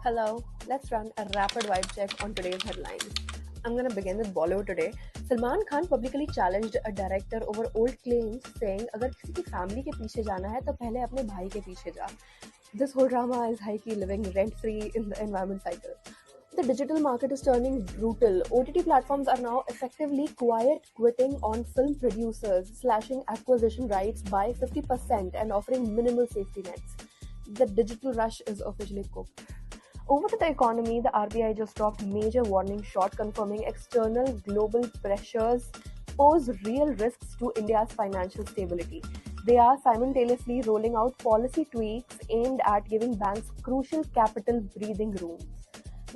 Hello, let's run a rapid vibe check on today's headlines. I'm gonna begin with Bollywood today. Salman Khan publicly challenged a director over old claims, saying अगर किसी की family के पीछे जाना है तो पहले अपने भाई के पीछे जा. This whole drama is high-key living rent-free in the environment cycle. The digital market is turning brutal. OTT platforms are now effectively quiet quitting on film producers, slashing acquisition rights by 50% and offering minimal safety nets. The digital rush is officially cooked. Over to the economy, the RBI just dropped major warning shot confirming external global pressures pose real risks to India's financial stability. They are simultaneously rolling out policy tweaks aimed at giving banks crucial capital breathing room.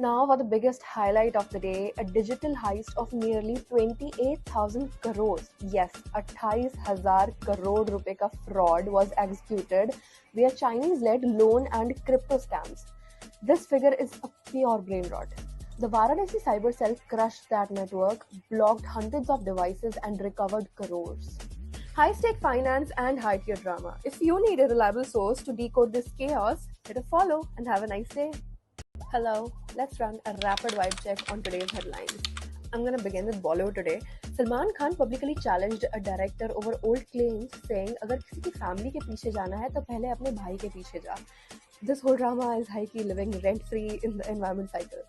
Now, for the biggest highlight of the day, a digital heist of nearly 28,000 crores. Yes, 28,000 crore rupee ka fraud was executed via Chinese-led loan and crypto scams. This figure is a pure brain rot. The Varanasi cyber cell crushed that network, blocked hundreds of devices, and recovered crores. High-stake finance and high-tier drama. If you need a reliable source to decode this chaos, hit a follow and have a nice day. Hello, let's run a rapid vibe check on today's headlines. I'm gonna begin with Bollywood today. Salman Khan publicly challenged a director over old claims, saying अगर किसी की family के पीछे जाना है तो पहले अपने भाई के पीछे जा. This whole drama is high-key living rent-free in the environment cycle.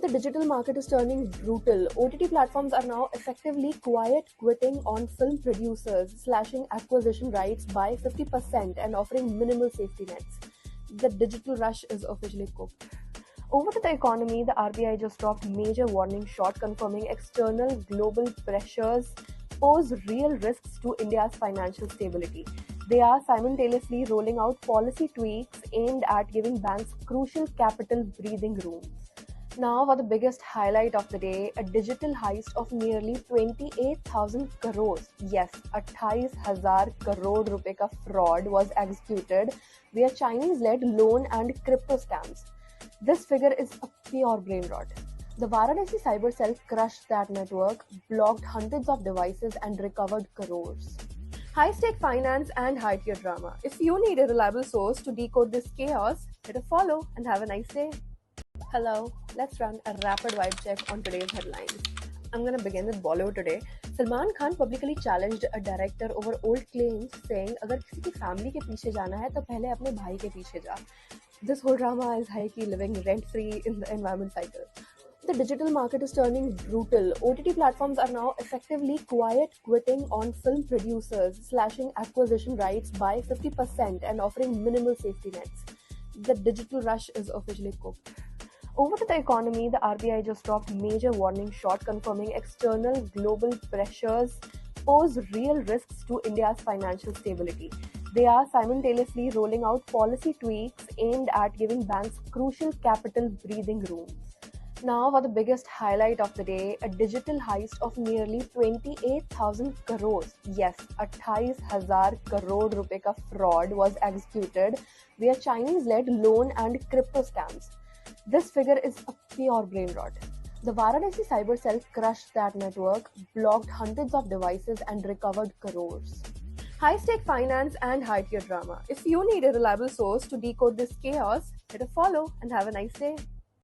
The digital market is turning brutal. OTT platforms are now effectively quiet quitting on film producers, slashing acquisition rights by 50% and offering minimal safety nets. The digital rush is officially cooked. Over to the economy, the RBI just dropped major warning shot confirming external global pressures pose real risks to India's financial stability. They are simultaneously rolling out policy tweaks aimed at giving banks crucial capital breathing room. Now, for the biggest highlight of the day, a digital heist of nearly 28,000 crores. Yes, 28,000 crore rupee ka fraud was executed via Chinese-led loan and crypto scams. This figure is a pure brain rot. The Varanasi cyber cell crushed that network, blocked hundreds of devices, and recovered crores. High-stake finance and high-tier drama. If you need a reliable source to decode this chaos, hit a follow and have a nice day. Hello, let's run a rapid vibe check on today's headlines. I'm gonna begin with Bollywood today. Salman Khan publicly challenged a director over old claims, saying अगर किसी की family के पीछे जाना है तो पहले अपने भाई के पीछे जा. This whole drama is high-key living rent-free in the environment cycle. The digital market is turning brutal. OTT platforms are now effectively quiet quitting on film producers, slashing acquisition rights by 50% and offering minimal safety nets. The digital rush is officially cooked. Over to the economy, the RBI just dropped major warning shot confirming external global pressures pose real risks to India's financial stability. They are simultaneously rolling out policy tweaks aimed at giving banks crucial capital breathing room. Now, for the biggest highlight of the day, a digital heist of nearly 28,000 crores. Yes, 28,000 crore rupee ka fraud was executed via Chinese-led loan and crypto scams. This figure is a pure brain rot. The Varanasi cyber cell crushed that network, blocked hundreds of devices, and recovered crores. High-stake finance and high-tier drama. If you need a reliable source to decode this chaos, hit a follow and have a nice day.